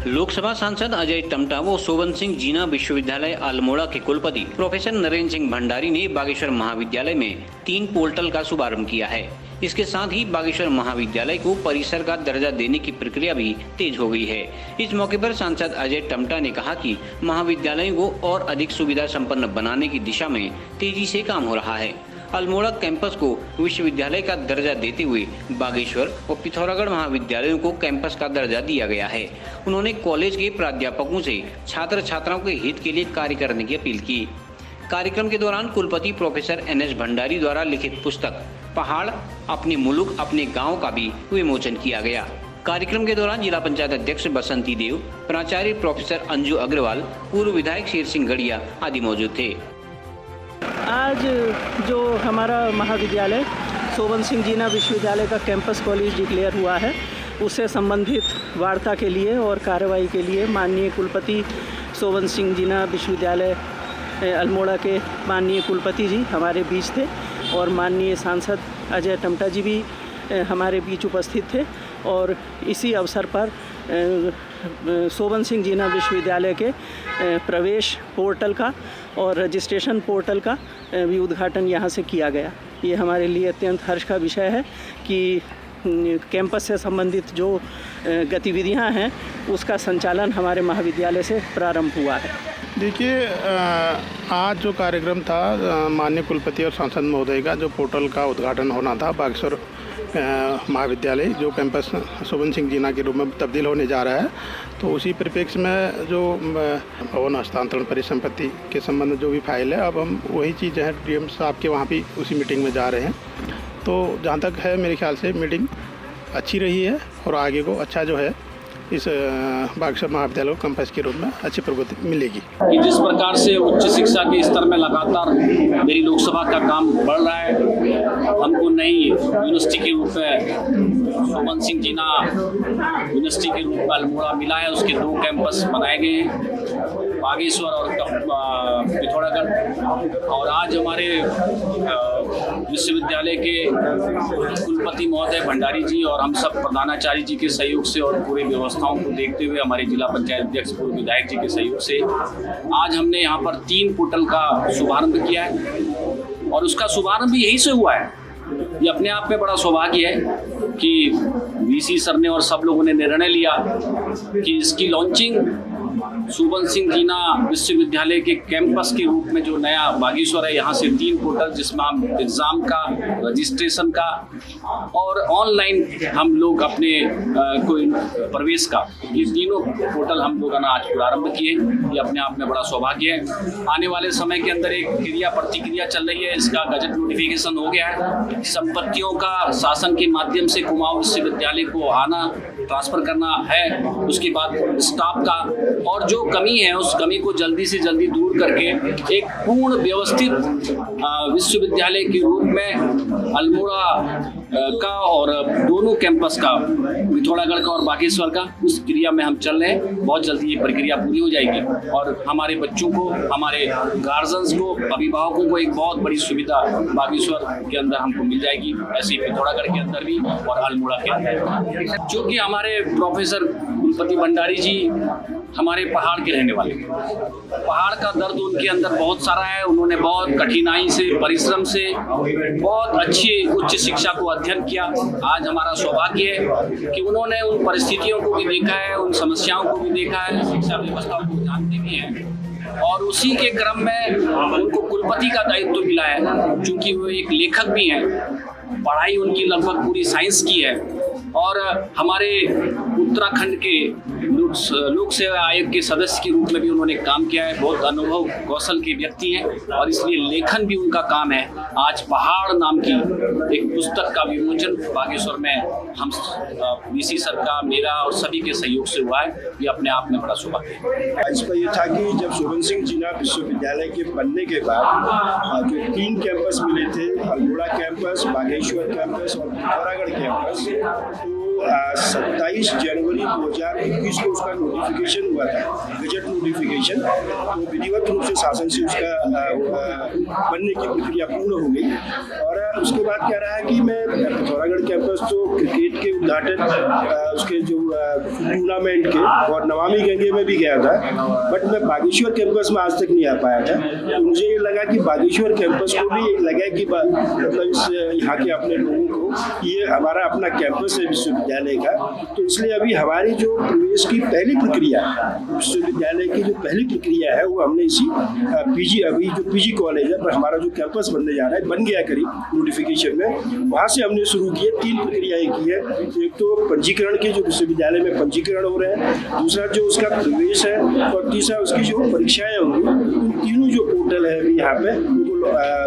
लोकसभा सांसद अजय टमटा व शोभन सिंह जीना विश्वविद्यालय अल्मोड़ा के कुलपति प्रोफेसर नरेंद्र सिंह भंडारी ने बागेश्वर महाविद्यालय में 3 पोर्टल का शुभारंभ किया है। इसके साथ ही बागेश्वर महाविद्यालय को परिसर का दर्जा देने की प्रक्रिया भी तेज हो गई है। इस मौके पर सांसद अजय टमटा ने कहा कि महाविद्यालयों को और अधिक सुविधा संपन्न बनाने की दिशा में तेजी से काम हो रहा है। अल्मोड़ा कैंपस को विश्वविद्यालय का दर्जा देते हुए बागेश्वर और पिथौरागढ़ महाविद्यालयों को कैंपस का दर्जा दिया गया है। उन्होंने कॉलेज के प्राध्यापकों से छात्र छात्राओं के हित के लिए कार्य करने की अपील की। कार्यक्रम के दौरान कुलपति प्रोफेसर NS भंडारी द्वारा लिखित पुस्तक पहाड़ अपने मुल्क अपने गाँव का भी विमोचन किया गया। कार्यक्रम के दौरान जिला पंचायत अध्यक्ष बसंती देव, प्राचार्य प्रोफेसर अंजू अग्रवाल, पूर्व विधायक शेर सिंह गढ़िया आदि मौजूद थे। आज जो हमारा महाविद्यालय शोभन सिंह जीना विश्वविद्यालय का कैंपस कॉलेज डिक्लेयर हुआ है, उससे संबंधित वार्ता के लिए और कार्रवाई के लिए माननीय कुलपति शोभन सिंह जीना विश्वविद्यालय अल्मोड़ा के माननीय कुलपति जी हमारे बीच थे और माननीय सांसद अजय टमटा जी भी हमारे बीच उपस्थित थे। और इसी अवसर पर शोभन सिंह जीना विश्वविद्यालय के प्रवेश पोर्टल का और रजिस्ट्रेशन पोर्टल का भी उद्घाटन यहाँ से किया गया। ये हमारे लिए अत्यंत हर्ष का विषय है कि कैंपस से संबंधित जो गतिविधियाँ हैं उसका संचालन हमारे महाविद्यालय से प्रारंभ हुआ है। देखिए, आज जो कार्यक्रम था माननीय कुलपति और सांसद महोदय का जो पोर्टल का उद्घाटन होना था, बागेश्वर महाविद्यालय जो कैंपस शोभन सिंह जीना के रूप में तब्दील होने जा रहा है, तो उसी परिप्रेक्ष्य में जो भवन हस्तांतरण परिसंपत्ति के संबंध में जो भी फाइल है, अब हम वही चीज़ है DM साहब के वहाँ भी उसी मीटिंग में जा रहे हैं। तो जहाँ तक है मेरे ख्याल से मीटिंग अच्छी रही है और आगे को अच्छा जो है इस बागेश्वर महाविद्यालय को कैंपस के रूप में अच्छी प्रगति मिलेगी। कि जिस प्रकार से उच्च शिक्षा के स्तर में लगातार मेरी लोकसभा का काम बढ़ रहा है, हमको नई यूनिवर्सिटी के रूप में शोभन सिंह जीना यूनिवर्सिटी के रूप में अल्मोड़ा मिला है। उसके 2 कैंपस बनाए गए हैं, बागेश्वर और पिथौरागढ़। और आज हमारे विश्वविद्यालय के कुलपति महोदय भंडारी जी और हम सब प्रधानाचार्य जी के सहयोग से और पूरे व्यवस्थाओं को देखते हुए हमारे जिला पंचायत अध्यक्ष पूर्व विधायक जी के सहयोग से आज हमने यहाँ पर 3 पोर्टल का शुभारंभ किया है और उसका शुभारंभ भी यहीं से हुआ है। ये अपने आप में बड़ा सौभाग्य है कि VC सर ने और सब लोगों ने निर्णय लिया कि इसकी लॉन्चिंग शोभन सिंह जीना विश्वविद्यालय के कैंपस के रूप में जो नया बागेश्वर है, यहाँ से 3 पोर्टल जिसमें हम एग्ज़ाम का, रजिस्ट्रेशन का और ऑनलाइन हम लोग अपने कोई प्रवेश का, ये तीनों पोर्टल हम लोगों ने आज प्रारंभ किए। ये अपने आप में बड़ा सौभाग्य है। आने वाले समय के अंदर एक क्रिया प्रतिक्रिया चल रही है, इसका गजट नोटिफिकेशन हो गया है। संपत्तियों का शासन के माध्यम से कुमाऊं विश्वविद्यालय को आना, ट्रांसफर करना है। उसके बाद स्टाफ का और जो कमी है उस कमी को जल्दी से जल्दी दूर करके एक पूर्ण व्यवस्थित विश्वविद्यालय के रूप में अल्मोड़ा का और दोनों कैंपस का, पिथौरागढ़ का और बागेश्वर का, उस क्रिया में हम चल रहे हैं। बहुत जल्दी ये प्रक्रिया पूरी हो जाएगी और हमारे बच्चों को, हमारे गार्जियंस को, अभिभावकों को एक बहुत बड़ी सुविधा बागेश्वर के अंदर हमको मिल जाएगी, ऐसे ही पिथौरागढ़ के अंदर भी और अल्मोड़ा के अंदर। क्योंकि हमारे प्रोफेसर कुलपति भंडारी जी हमारे पहाड़ के रहने वाले, पहाड़ का दर्द उनके अंदर बहुत सारा है। उन्होंने बहुत कठिनाई से, परिश्रम से बहुत अच्छी उच्च शिक्षा को अध्ययन किया। आज हमारा सौभाग्य है कि उन्होंने उन परिस्थितियों को भी देखा है, उन समस्याओं को भी देखा है, शिक्षा व्यवस्था को जानते भी हैं और उसी के क्रम में उनको कुलपति का दायित्व मिला है। क्योंकि वो एक लेखक भी हैं, पढ़ाई उनकी लगभग पूरी साइंस की है और हमारे उत्तराखंड के लोक सेवा आयोग के सदस्य के रूप में भी उन्होंने काम किया है। बहुत अनुभव कौशल के व्यक्ति हैं और इसलिए लेखन भी उनका काम है। आज पहाड़ नाम की एक पुस्तक का विमोचन बागेश्वर में हम VC सर का, मेरा और सभी के सहयोग से हुआ है। ये अपने आप में बड़ा सौभाग्य है। इस पर यह था कि जब शोभन सिंह जीना विश्वविद्यालय के बनने के बाद जो 3 कैंपस मिले थे, अल्मोड़ा कैंपस, बागेश्वर कैंपस और पिथौरागढ़ कैंपस, तो 27 जनवरी 2021 को उसका नोटिफिकेशन हुआ था, गजट नोटिफिकेशन। तो विधिवत रूप से शासन से उसका बनने की प्रक्रिया पूर्ण हो गई। और उसके बाद क्या रहा है कि मैं पिथौरागढ़ कैंपस तो क्रिकेट के उद्घाटन, उसके जो टूर्नामेंट के और नमामि गंगे में भी गया था, बट मैं बागेश्वर कैंपस में आज तक नहीं आ पाया था। तो मुझे ये लगा कि बागेश्वर कैंपस को भी लगा कि मतलब इस यहाँ के अपने लोगों को ये हमारा अपना कैंपस है विश्वविद्यालय का, तो इसलिए अभी हमारी जो प्रवेश की पहली प्रक्रिया, विश्वविद्यालय की जो पहली प्रक्रिया है वो हमने इसी पीजी, अभी जो पीजी कॉलेज है पर हमारा जो कैंपस बनने जा रहा है, बन गया करीब नोटिफिकेशन में, वहाँ से हमने शुरू किए। 3 प्रक्रियाएं की है। एक तो पंजीकरण की, जो विश्वविद्यालय में पंजीकरण हो रहे हैं, दूसरा जो उसका प्रवेश है, और तीसरा उसकी जो परीक्षाएं होंगी। उन तीनों जो पोर्टल है अभी यहाँ पे, उनको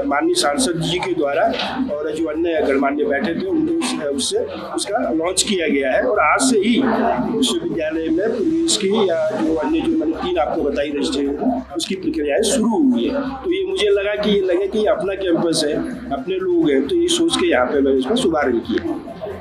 माननीय सांसद जी के द्वारा और जो अन्य गणमान्य बैठे थे उनको उससे उसका लॉन्च किया गया है। और आज से ही विश्वविद्यालय में प्रवेश की या जो अन्य जो मैंने 3 आपको बताई रजिस्ट्रेशन, उसकी प्रक्रियाएं शुरू हुई है। तो ये मुझे लगा कि अपना कैंपस है, अपने लोग हैं, तो ये सोच के यहाँ पे मैंने इसका शुभारंभ किया।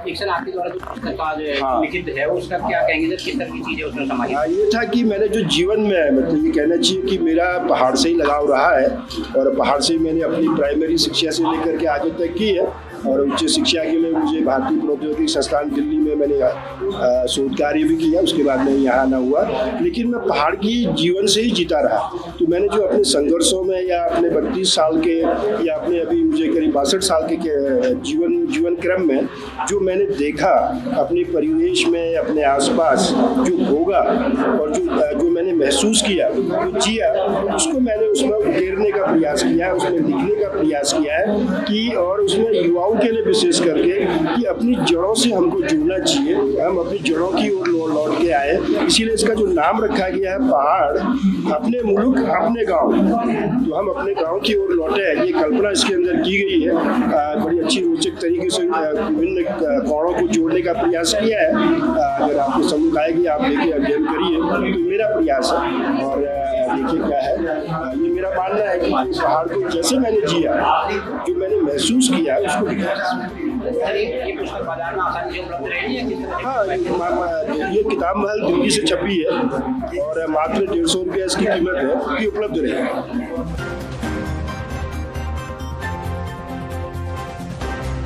एक सर आपके द्वारा जो पुस्तक लिखित है उसका क्या कहेंगे सर, किस तरह की चीजें उसमें समाहित? ये था कि मैंने जो जीवन में, मतलब ये कहना चाहिए कि मेरा पहाड़ से ही लगाव रहा है, और पहाड़ से मैंने अपनी प्राइमरी शिक्षा से लेकर के आगे तक की है। और उच्च शिक्षा के लिए मुझे भारतीय प्रौद्योगिकी संस्थान दिल्ली में मैंने शोध कार्य भी किया। उसके बाद मैं यहाँ आना हुआ, लेकिन मैं पहाड़ की जीवन से ही जीता रहा। तो मैंने जो अपने संघर्षों में या अपने 32 साल के या अपने अभी मुझे करीब 62 साल के जीवन क्रम में जो मैंने देखा अपने परिवेश में, अपने आसपास जो भोगा और जो मैंने महसूस किया, जो जिया, उसको मैंने उसमें उकेरने का प्रयास किया, उसमें लिखने का प्रयास किया है कि, और उसमें युवाओं के लिए विशेष करके कि अपनी जड़ों से हमको जुड़ना चाहिए, हम अपनी जड़ों की ओर लौट के आए। इसीलिए इसका जो नाम रखा गया है पहाड़, अपने मुल्क अपने गांव, तो हम अपने गांव की ओर लौटे हैं, ये कल्पना इसके अंदर की गई है। बड़ी अच्छी रोचक तरीके से विभिन्न कोणों को जोड़ने का प्रयास किया है। अगर आपको समझ आएगी, आप देखिए, अध्ययन करिए, तो मेरा प्रयास है। और देखिए क्या है, ये मेरा मानना है कि पहाड़ को जैसे मैंने जिया, जो मैंने महसूस किया उसको लिखा। ये पुस्तक बाजार में आसानी से उपलब्ध रहेगी या किस तरह? हाँ, ये किताब महल दिल्ली से छपी है और मात्र 150 रुपया इसकी कीमत है, ये उपलब्ध रहेगी।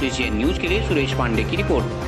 एशियन न्यूज के लिए सुरेश पांडे की रिपोर्ट।